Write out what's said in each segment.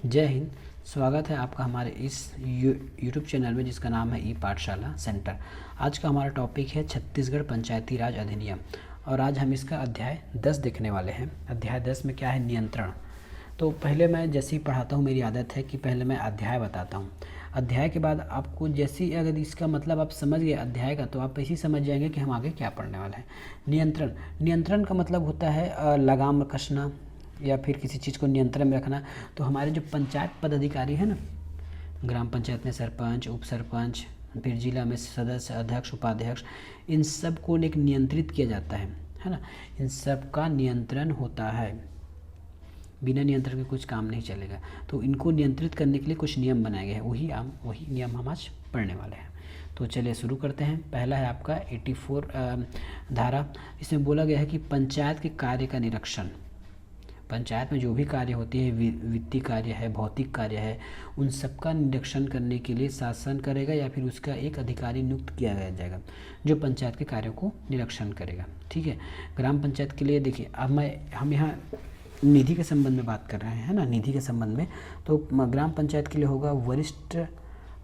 जय हिंद। स्वागत है आपका हमारे इस यूट्यूब चैनल में जिसका नाम है ई पाठशाला सेंटर। आज का हमारा टॉपिक है छत्तीसगढ़ पंचायती राज अधिनियम और आज हम इसका अध्याय 10 देखने वाले हैं। अध्याय 10 में क्या है? नियंत्रण। तो पहले मैं जैसे ही पढ़ाता हूँ, मेरी आदत है कि पहले मैं अध्याय बताता हूँ। अध्याय के बाद आपको जैसे अगर इसका मतलब आप समझ गए अध्याय का, तो आप ऐसे ही समझ जाएंगे कि हम आगे क्या पढ़ने वाले हैं। नियंत्रण। नियंत्रण का मतलब होता है लगाम कसना या फिर किसी चीज़ को नियंत्रण में रखना। तो हमारे जो पंचायत पदाधिकारी है ना, ग्राम पंचायत में सरपंच, उप सरपंच, फिर जिला में सदस्य, अध्यक्ष, उपाध्यक्ष, इन सब को एक नियंत्रित किया जाता है ना। इन सब का नियंत्रण होता है। बिना नियंत्रण के कुछ काम नहीं चलेगा। तो इनको नियंत्रित करने के लिए कुछ नियम बनाए गए हैं, वही नियम हम आज पढ़ने वाले हैं। तो चलिए शुरू करते हैं। पहला है आपका 84 धारा। इसमें बोला गया है कि पंचायत के कार्य का निरीक्षण, पंचायत में जो भी कार्य होती है, वित्तीय कार्य है, भौतिक कार्य है, उन सबका निरीक्षण करने के लिए शासन करेगा या फिर उसका एक अधिकारी नियुक्त किया जाएगा जो पंचायत के कार्यों को निरीक्षण करेगा। ठीक है। ग्राम पंचायत के लिए देखिए, अब हम यहाँ निधि के संबंध में बात कर रहे हैं, है ना, निधि के संबंध में। तो ग्राम पंचायत के लिए होगा वरिष्ठ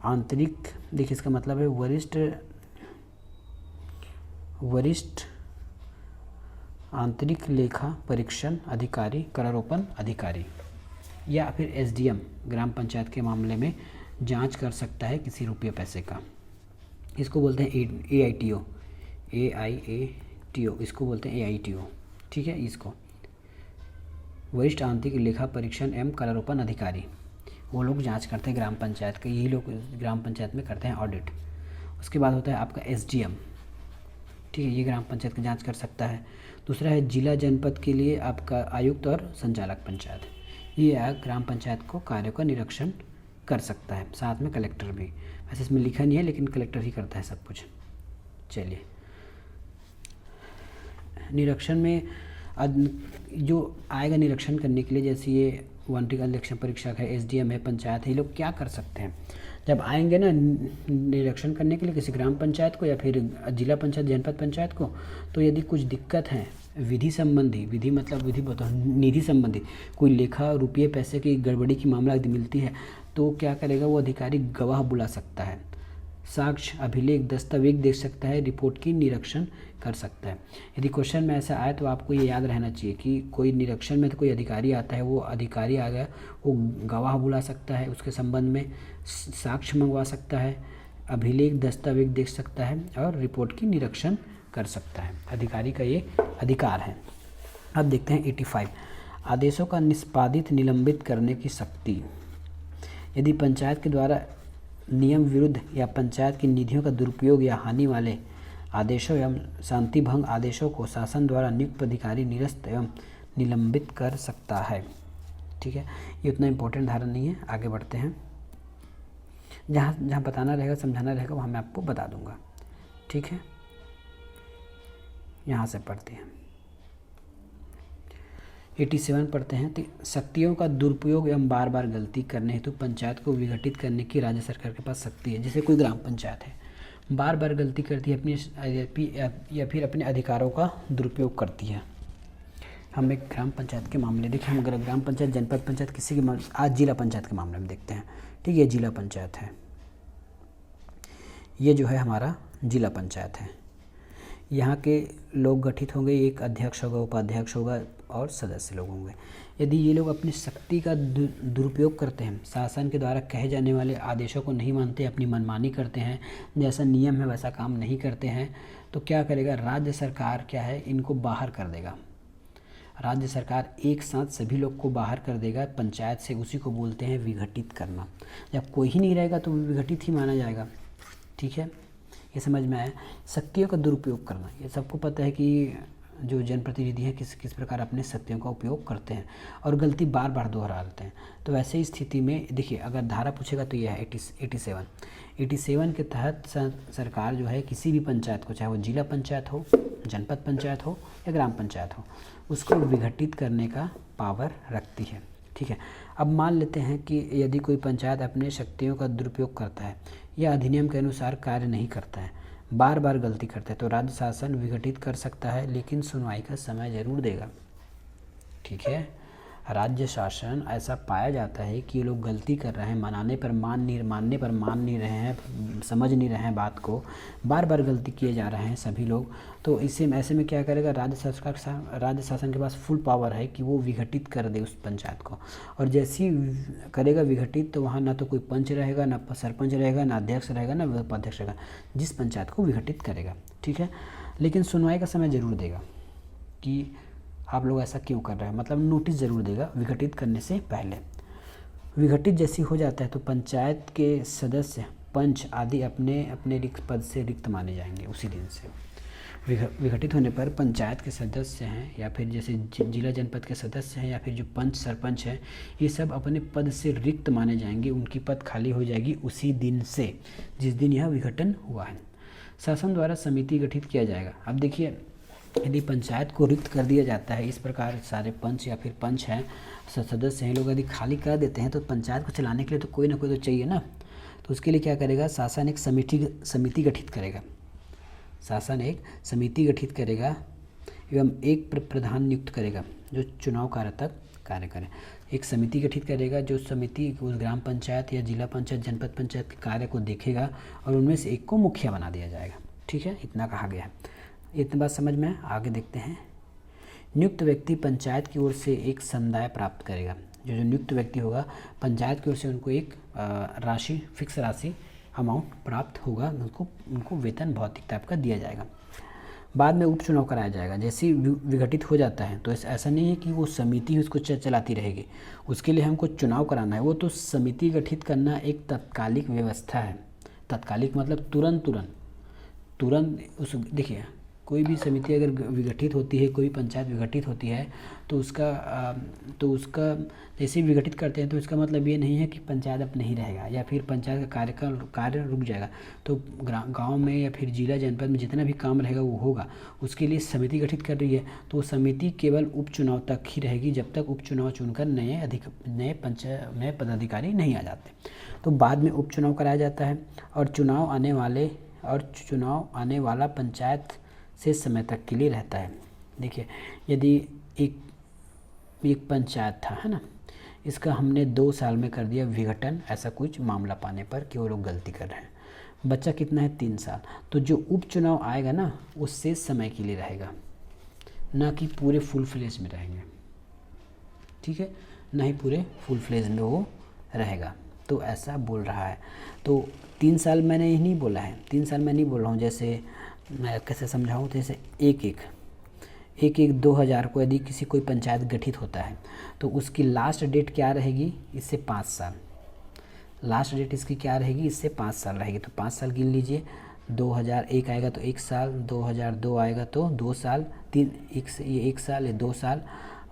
आंतरिक, देखिए इसका मतलब है वरिष्ठ आंतरिक लेखा परीक्षण अधिकारी, करारोपण अधिकारी, या फिर एसडीएम ग्राम पंचायत के मामले में जांच कर सकता है किसी रुपये पैसे का। इसको बोलते हैं AITO, इसको बोलते हैं AITO। ठीक है। इसको वरिष्ठ आंतरिक लेखा परीक्षण एवं करारोपण अधिकारी, वो लोग जांच करते हैं ग्राम पंचायत के, यही लोग ग्राम पंचायत में करते हैं ऑडिट। उसके बाद होता है आपका SDM। ठीक है, ये ग्राम पंचायत की जांच कर सकता है। दूसरा है जिला जनपद के लिए आपका आयुक्त और संचालक पंचायत, ये ग्राम पंचायत को कार्यों का निरीक्षण कर सकता है, साथ में कलेक्टर भी। वैसे इसमें लिखा नहीं है लेकिन कलेक्टर ही करता है सब कुछ। चलिए, निरीक्षण में जो आएगा निरीक्षण करने के लिए, जैसे ये वार्षिक इलेक्शन परीक्षक है, SDM है, पंचायत है, ये लोग क्या कर सकते हैं जब आएंगे ना निरीक्षण करने के लिए किसी ग्राम पंचायत को या फिर जिला पंचायत, जनपद पंचायत को, तो यदि कुछ दिक्कत है विधि संबंधी, विधि मतलब विधि बताओ, निधि संबंधी, कोई लेखा रुपये पैसे की गड़बड़ी की मामला यदि मिलती है, तो क्या करेगा वो अधिकारी? गवाह बुला सकता है, साक्ष्य, अभिलेख, दस्तावेज देख सकता है, रिपोर्ट की निरीक्षण कर सकता है। यदि क्वेश्चन में ऐसा आए तो आपको ये याद रहना चाहिए कि कोई निरीक्षण में तो कोई अधिकारी आता है, वो अधिकारी आ गया, वो गवाह बुला सकता है, उसके संबंध में साक्ष्य मंगवा सकता है, अभिलेख, दस्तावेज देख सकता है और रिपोर्ट की निरीक्षण कर सकता है। अधिकारी का ये अधिकार है। अब देखते हैं 85, आदेशों का निष्पादित निलंबित करने की शक्ति। यदि पंचायत के द्वारा नियम विरुद्ध या पंचायत की निधियों का दुरुपयोग या हानि वाले आदेशों एवं शांति भंग आदेशों को शासन द्वारा नियुक्त अधिकारी निरस्त एवं निलंबित कर सकता है। ठीक है, ये उतना इम्पोर्टेंट धारा नहीं है, आगे बढ़ते हैं। जहाँ बताना रहेगा, समझाना रहेगा, वहाँ मैं आपको बता दूंगा। ठीक है, यहाँ से पढ़ते हैं 87 पढ़ते हैं। तो शक्तियों का दुरुपयोग एवं बार बार गलती करने हेतु पंचायत को विघटित करने की राज्य सरकार के पास शक्ति है। जैसे कोई ग्राम पंचायत है, बार बार गलती करती है अपनी या फिर अपने अधिकारों का दुरुपयोग करती है। हम एक ग्राम पंचायत के मामले देखें, हम अगर ग्राम पंचायत, जनपद पंचायत, किसी के आज जिला पंचायत के मामले में देखते हैं। ठीक है, जिला पंचायत है, ये जो है हमारा जिला पंचायत है। यहाँ के लोग गठित होंगे, एक अध्यक्ष होगा, उपाध्यक्ष होगा और सदस्य लोग होंगे। यदि ये लोग अपनी शक्ति का दुरुपयोग करते हैं, शासन के द्वारा कहे जाने वाले आदेशों को नहीं मानते, अपनी मनमानी करते हैं, जैसा नियम है वैसा काम नहीं करते हैं, तो क्या करेगा राज्य सरकार? क्या है, इनको बाहर कर देगा। राज्य सरकार एक साथ सभी लोग को बाहर कर देगा पंचायत से। उसी को बोलते हैं विघटित करना। जब कोई ही नहीं रहेगा तो विघटित ही माना जाएगा। ठीक है, ये समझ में आया। शक्तियों का दुरुपयोग करना, ये सबको पता है कि जो जनप्रतिनिधि हैं किस प्रकार अपने शक्तियों का उपयोग करते हैं और गलती बार बार दोहराते हैं। तो ऐसे ही स्थिति में देखिए, अगर धारा पूछेगा तो ये है 87 के तहत सरकार जो है किसी भी पंचायत को, चाहे वो जिला पंचायत हो, जनपद पंचायत हो या ग्राम पंचायत हो, उसको विघटित करने का पावर रखती है। ठीक है, अब मान लेते हैं कि यदि कोई पंचायत अपने शक्तियों का दुरुपयोग करता है या अधिनियम के अनुसार कार्य नहीं करता है, बार बार गलती करता है, तो राज्य शासन विघटित कर सकता है, लेकिन सुनवाई का समय जरूर देगा। ठीक है, राज्य शासन ऐसा पाया जाता है कि ये लोग गलती कर रहे हैं, मानने पर मान नहीं रहे हैं, समझ नहीं रहे हैं बात को, बार बार गलती किए जा रहे हैं सभी लोग, तो इससे ऐसे में क्या करेगा, राज्य शासन के पास फुल पावर है कि वो विघटित कर दे उस पंचायत को। और जैसे ही करेगा विघटित, तो वहाँ ना तो कोई पंच रहेगा, ना सरपंच रहेगा, ना अध्यक्ष रहेगा, ना उपाध्यक्ष रहेगा, जिस पंचायत को विघटित करेगा। ठीक है, लेकिन सुनवाई का समय ज़रूर देगा कि आप लोग ऐसा क्यों कर रहे हैं, मतलब नोटिस ज़रूर देगा विघटित करने से पहले। विघटित जैसी हो जाता है तो पंचायत के सदस्य, पंच आदि अपने अपने रिक्त पद से रिक्त माने जाएंगे उसी दिन से। विघटित होने पर पंचायत के सदस्य हैं या फिर जैसे जिला जनपद के सदस्य हैं या फिर जो पंच सरपंच हैं, ये सब अपने पद से रिक्त माने जाएंगे, उनकी पद खाली हो जाएगी उसी दिन से जिस दिन यह विघटन हुआ है। शासन द्वारा समिति गठित किया जाएगा। अब देखिए, यदि पंचायत को रिक्त कर दिया जाता है, इस प्रकार सारे पंच या फिर पंच हैं, सदस्य हैं, लोग यदि खाली कर देते हैं तो पंचायत को चलाने के लिए तो कोई ना कोई तो चाहिए ना। तो उसके लिए क्या करेगा, शासन एक समिति गठित करेगा। शासन एक समिति गठित करेगा एवं एक प्रधान नियुक्त करेगा जो चुनाव कार्य तक कार्य करे। एक समिति गठित करेगा जो समिति उस ग्राम पंचायत या जिला पंचायत, जनपद पंचायत के कार्य को देखेगा और उनमें से एक को मुखिया बना दिया जाएगा। ठीक है, इतना कहा गया है। इतनी बात समझ में, आगे देखते हैं। नियुक्त व्यक्ति पंचायत की ओर से एक संदाय प्राप्त करेगा। जो नियुक्त व्यक्ति होगा, पंचायत की ओर से उनको एक राशि, फिक्स राशि, अमाउंट प्राप्त होगा, उनको वेतन भौतिक टाइप का दिया जाएगा। बाद में उपचुनाव कराया जाएगा। जैसे ही विघटित हो जाता है तो ऐसा नहीं है कि वो समिति उसको चलाती रहेगी, उसके लिए हमको चुनाव कराना है। वो तो समिति गठित करना एक तत्कालिक व्यवस्था है। तत्कालिक मतलब तुरंत उस, देखिए कोई भी समिति अगर विघटित होती है, कोई पंचायत विघटित होती है तो उसका जैसे ही विघटित करते हैं तो इसका मतलब ये नहीं है कि पंचायत अब नहीं रहेगा या फिर पंचायत का कार्य रुक जाएगा। तो गांव में या फिर जिला जनपद में जितना भी काम रहेगा वो होगा। उसके लिए समिति गठित कर रही है तो वो समिति केवल उपचुनाव तक ही रहेगी, जब तक उपचुनाव चुनकर नए पदाधिकारी नहीं आ जाते। तो बाद में उपचुनाव कराया जाता है और चुनाव आने वाला पंचायत से समय तक के लिए रहता है। देखिए, यदि एक पंचायत था, है ना, इसका हमने 2 साल में कर दिया विघटन, ऐसा कुछ मामला पाने पर कि वो लोग गलती कर रहे हैं, बच्चा कितना है 3 साल, तो जो उपचुनाव आएगा ना वो शेष समय के लिए रहेगा, ना कि पूरे फुल फ्लेज में रहेंगे। ठीक है, ना ही पूरे फुल फ्लेज में वो रहेगा। तो ऐसा बोल रहा है। तो 3 साल मैंने ये नहीं बोला है, 3 साल मैं नहीं बोल रहा हूँ। जैसे मैं कैसे समझाऊँ, जैसे 1/1/2000 को यदि कोई पंचायत गठित होता है तो उसकी लास्ट डेट क्या रहेगी, इससे 5 साल, लास्ट डेट इसकी क्या रहेगी, इससे 5 साल रहेगी। तो 5 साल गिन लीजिए, 2001 आएगा तो 1 साल, 2002 आएगा तो 2 साल, 1 साल, 2 साल,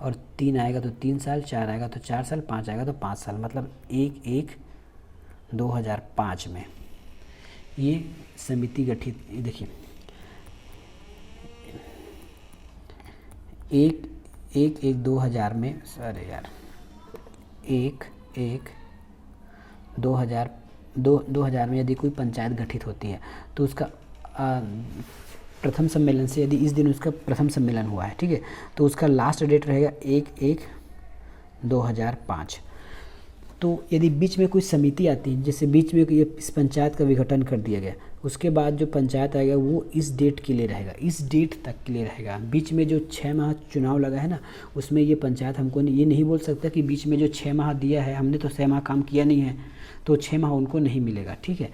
और 3 आएगा तो 3 साल, 4 आएगा तो 4 साल, 5 आएगा तो 5 साल, मतलब 1/1/2005 में ये समिति गठित। देखिए, 1/1/2000 में, अरे यार, 1/1/2000 में यदि कोई पंचायत गठित होती है तो उसका प्रथम सम्मेलन से, यदि इस दिन उसका प्रथम सम्मेलन हुआ है, ठीक है, तो उसका लास्ट डेट रहेगा 1/1/2005। तो यदि बीच में कोई समिति आती है, जैसे बीच में इस पंचायत का विघटन कर दिया गया, उसके बाद जो पंचायत आएगा वो इस डेट के लिए रहेगा, इस डेट तक के लिए रहेगा। बीच में जो 6 माह चुनाव लगा है ना, उसमें ये पंचायत हमको ये नहीं बोल सकता कि बीच में जो 6 माह दिया है, हमने तो 6 माह काम किया नहीं है तो 6 माह उनको नहीं मिलेगा। ठीक है,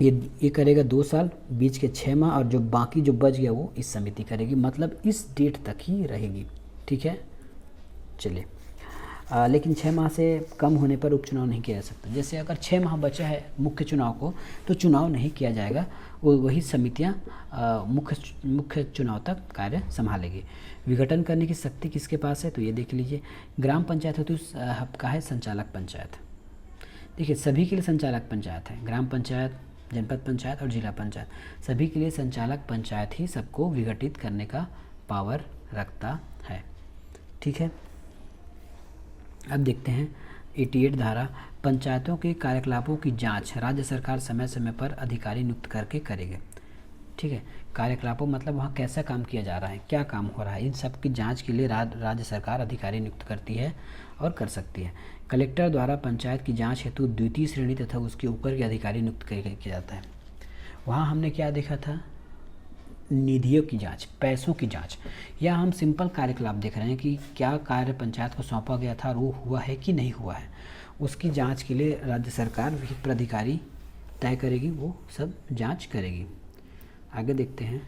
ये करेगा 2 साल, बीच के 6 माह, और जो बाकी जो बच गया वो इस समिति करेगी, मतलब इस डेट तक ही रहेगी। ठीक है, चलिए। लेकिन 6 माह से कम होने पर उपचुनाव नहीं किया जा सकता। जैसे अगर 6 माह बचा है मुख्य चुनाव को तो चुनाव नहीं किया जाएगा, वही समितियां मुख्य चुनाव तक कार्य संभालेगी। विघटन करने की शक्ति किसके पास है, तो ये देख लीजिए। ग्राम पंचायत होती है का है संचालक पंचायत। देखिए, सभी के लिए संचालक पंचायत है, ग्राम पंचायत, जनपद पंचायत और जिला पंचायत, सभी के लिए संचालक पंचायत ही सबको विघटित करने का पावर रखता है। ठीक है, अब देखते हैं 88 धारा। पंचायतों के कार्यकलापों की जांच राज्य सरकार समय समय पर अधिकारी नियुक्त करके करेगी। ठीक है। कार्यकलापों मतलब वहाँ कैसा काम किया जा रहा है, क्या काम हो रहा है, इन सब की जांच के लिए राज्य सरकार अधिकारी नियुक्त करती है और कर सकती है। कलेक्टर द्वारा पंचायत की जांच हेतु द्वितीय श्रेणी तथा उसके ऊपर के अधिकारी नियुक्त किया जाता है। वहाँ हमने क्या देखा था, निधियों की जांच, पैसों की जांच, या हम सिंपल कार्यकलाप देख रहे हैं कि क्या कार्य पंचायत को सौंपा गया था और वो हुआ है कि नहीं हुआ है, उसकी जांच के लिए राज्य सरकार विहित प्राधिकारी तय करेगी, वो सब जांच करेगी। आगे देखते हैं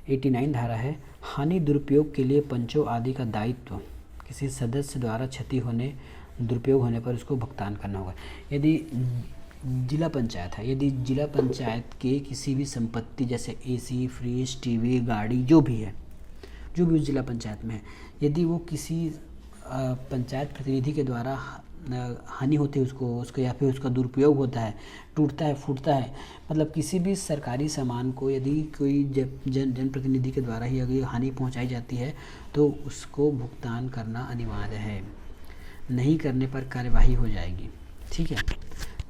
89 धारा है, हानि दुरुपयोग के लिए पंचों आदि का दायित्व किसी सदस्य द्वारा क्षति होने, दुरुपयोग होने पर उसको भुगतान करना होगा। यदि जिला पंचायत है, यदि जिला पंचायत के किसी भी संपत्ति जैसे एसी, फ्रिज, टीवी, गाड़ी जो भी है, जो भी उस जिला पंचायत में है, यदि वो किसी पंचायत प्रतिनिधि के द्वारा हानि होती है उसको या फिर उसका दुरुपयोग होता है, टूटता है, फूटता है, मतलब किसी भी सरकारी सामान को यदि कोई जनप्रतिनिधि के द्वारा ही अगर हानि पहुंचाई जाती है तो उसको भुगतान करना अनिवार्य है। नहीं करने पर कार्यवाही हो जाएगी, ठीक है,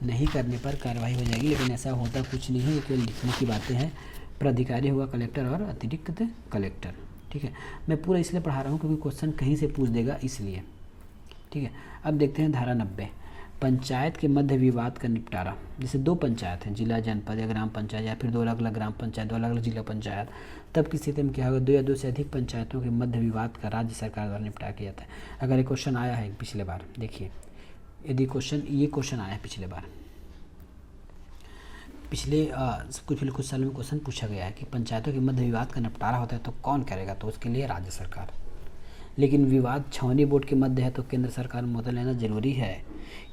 नहीं करने पर कार्रवाई हो जाएगी, लेकिन ऐसा होता कुछ नहीं है, ये केवल लिखने की बातें हैं। प्राधिकारी होगा कलेक्टर और अतिरिक्त कलेक्टर, ठीक है। मैं पूरा इसलिए पढ़ा रहा हूँ क्योंकि क्वेश्चन कहीं से पूछ देगा इसलिए, ठीक है। अब देखते हैं धारा 90, पंचायत के मध्य विवाद का निपटारा। जैसे दो पंचायत हैं, जिला, जनपद या ग्राम पंचायत, या फिर दो अलग अलग ग्राम पंचायत, दो अलग अलग जिला पंचायत, तब की स्थिति में क्या होगा, दो या दो से अधिक पंचायतों के मध्य विवाद का राज्य सरकार द्वारा निपटारा किया जाता है। अगर ये क्वेश्चन आया है पिछले बार, देखिए यदि ये क्वेश्चन आया है पिछले बार, पिछले कुछ सालों में क्वेश्चन पूछा गया है कि पंचायतों के मध्य विवाद का निपटारा होता है तो कौन करेगा, तो उसके लिए राज्य सरकार। लेकिन विवाद छावनी बोर्ड के मध्य है तो केंद्र सरकार में अनुमोदन लेना जरूरी है।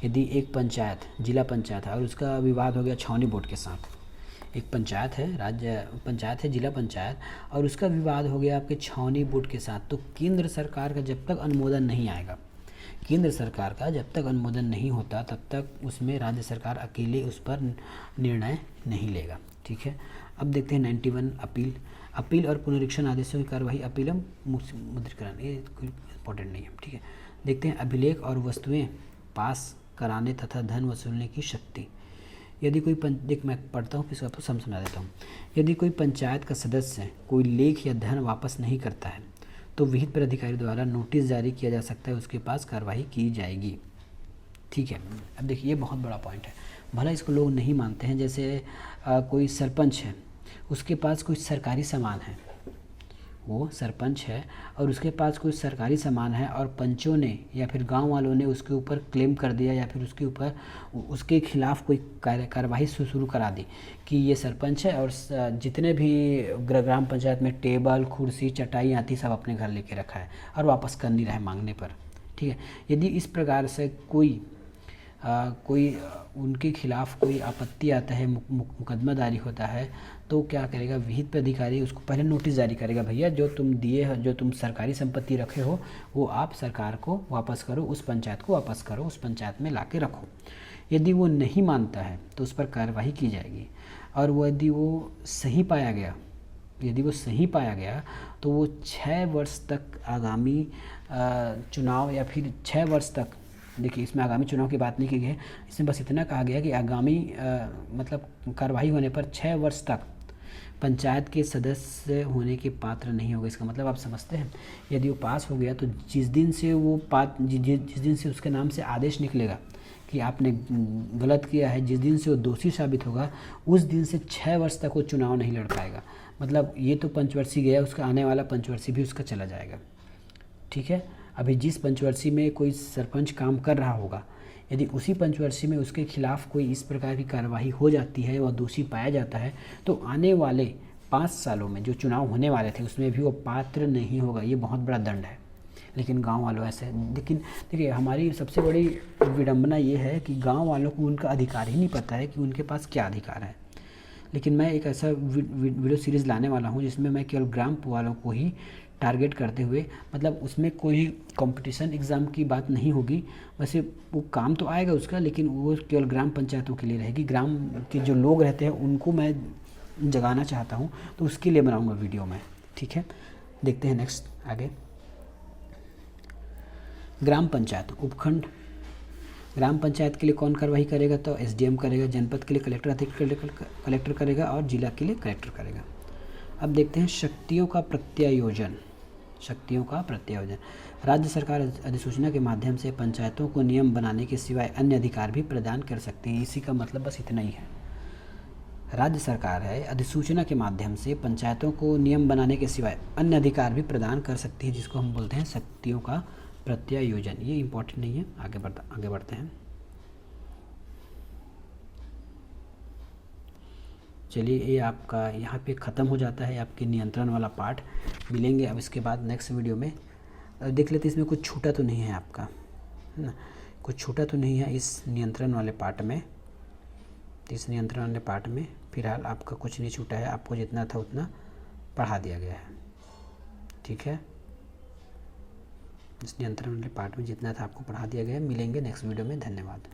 यदि एक पंचायत, जिला पंचायत है और उसका विवाद हो गया छावनी बोर्ड के साथ, एक पंचायत है, राज्य पंचायत है, जिला पंचायत, और उसका विवाद हो गया आपके छावनी बोर्ड के साथ, तो केंद्र सरकार का जब तक अनुमोदन नहीं आएगा, केंद्र सरकार का जब तक अनुमोदन नहीं होता तब तक उसमें राज्य सरकार अकेले उस पर निर्णय नहीं लेगा, ठीक है। अब देखते हैं 91 अपील और पुनरीक्षण आदेशों की कार्यवाही, अपीलम मुद्रीकरण, ये कोई इंपॉर्टेंट नहीं है, ठीक है। देखते हैं अभिलेख और वस्तुएं पास कराने तथा धन वसूलने की शक्ति। यदि कोई देख मैं पढ़ता हूँ फिर आपको समझा देता हूँ। यदि कोई पंचायत का सदस्य कोई लेख या धन वापस नहीं करता है तो विहित प्राधिकारी द्वारा नोटिस जारी किया जा सकता है, उसके पास कार्रवाई की जाएगी, ठीक है। अब देखिए ये बहुत बड़ा पॉइंट है, भला इसको लोग नहीं मानते हैं। जैसे कोई सरपंच है, उसके पास कोई सरकारी सामान है, वो सरपंच है और उसके पास कोई सरकारी सामान है और पंचों ने या फिर गांव वालों ने उसके ऊपर क्लेम कर दिया या फिर उसके ऊपर उसके खिलाफ़ कोई कार्रवाई शुरू करा दी कि ये सरपंच है और जितने भी ग्राम पंचायत में टेबल, कुर्सी, चटाई आती सब अपने घर लेके रखा है और वापस कर नहीं रहा है मांगने पर, ठीक है। यदि इस प्रकार से कोई उनके खिलाफ़ कोई आपत्ति आता है, मुकदमा जारी होता है, तो क्या करेगा विहित प्राधिकारी, उसको पहले नोटिस जारी करेगा, भैया जो तुम दिए हो, जो तुम सरकारी संपत्ति रखे हो वो आप सरकार को वापस करो, उस पंचायत को वापस करो, उस पंचायत में ला के रखो। यदि वो नहीं मानता है तो उस पर कार्रवाई की जाएगी और वो यदि वो सही पाया गया तो वो 6 वर्ष तक आगामी चुनाव या फिर 6 वर्ष तक, देखिए इसमें आगामी चुनाव की बात नहीं की गई है, इसमें बस इतना कहा गया कि आगामी मतलब कार्रवाई होने पर 6 वर्ष तक पंचायत के सदस्य होने के पात्र नहीं होगा। इसका मतलब आप समझते हैं, यदि वो पास हो गया तो जिस दिन से उसके नाम से आदेश निकलेगा कि आपने गलत किया है, जिस दिन से वो दोषी साबित होगा उस दिन से 6 वर्ष तक वो चुनाव नहीं लड़ पाएगा। मतलब ये तो पंचवर्षीय गया, उसका आने वाला पंचवर्षीय भी उसका चला जाएगा, ठीक है। अभी जिस पंचवर्षीय में कोई सरपंच काम कर रहा होगा, यदि उसी पंचवर्षीय में उसके खिलाफ़ कोई इस प्रकार की कार्रवाई हो जाती है, वह दोषी पाया जाता है, तो आने वाले 5 सालों में जो चुनाव होने वाले थे उसमें भी वो पात्र नहीं होगा। ये बहुत बड़ा दंड है। लेकिन गांव वालों ऐसे, लेकिन देखिए हमारी सबसे बड़ी विडंबना ये है कि गांव वालों को उनका अधिकार ही नहीं पता है कि उनके पास क्या अधिकार है। लेकिन मैं एक ऐसा वीडियो सीरीज़ लाने वाला हूँ जिसमें मैं केवल ग्राम वालों को ही टारगेट करते हुए, मतलब उसमें कोई कंपटीशन एग्ज़ाम की बात नहीं होगी, वैसे वो काम तो आएगा उसका, लेकिन वो केवल ग्राम पंचायतों के लिए रहेगी। ग्राम के जो लोग रहते हैं उनको मैं जगाना चाहता हूँ, तो उसके लिए बनाऊँगा वीडियो में, ठीक है। देखते हैं नेक्स्ट आगे। ग्राम पंचायत उपखंड ग्राम पंचायत के लिए कौन कार्रवाई करेगा, तो एसडीएम करेगा। जनपद के लिए कलेक्टर, अतिरिक्त कलेक्टर करेगा, और जिला के लिए कलेक्टर करेगा। अब देखते हैं शक्तियों का प्रत्यायोजन। शक्तियों का प्रत्यायोजन, राज्य सरकार अधिसूचना के माध्यम से पंचायतों को नियम बनाने के सिवाय अन्य अधिकार भी प्रदान कर सकती है। इसी का मतलब बस इतना ही है। राज्य सरकार है अधिसूचना के माध्यम से पंचायतों को नियम बनाने के सिवाय अन्य अधिकार भी प्रदान कर सकती है, जिसको हम बोलते हैं शक्तियों का प्रत्यायोजन। ये इम्पोर्टेंट नहीं है, आगे बढ़ते हैं। चलिए, ये आपका यहाँ पे ख़त्म हो जाता है आपके नियंत्रण वाला पार्ट। मिलेंगे अब इसके बाद नेक्स्ट वीडियो में। देख लेते इसमें कुछ छूटा तो नहीं है आपका, है ना, कुछ छूटा तो नहीं है इस नियंत्रण वाले पार्ट में। इस नियंत्रण वाले पार्ट में फिलहाल आपका कुछ नहीं छूटा है, आपको जितना था उतना पढ़ा दिया गया है। ठीक है, इस नियंत्रण वाले पार्ट में जितना था आपको पढ़ा दिया गया है। मिलेंगे नेक्स्ट वीडियो में। धन्यवाद।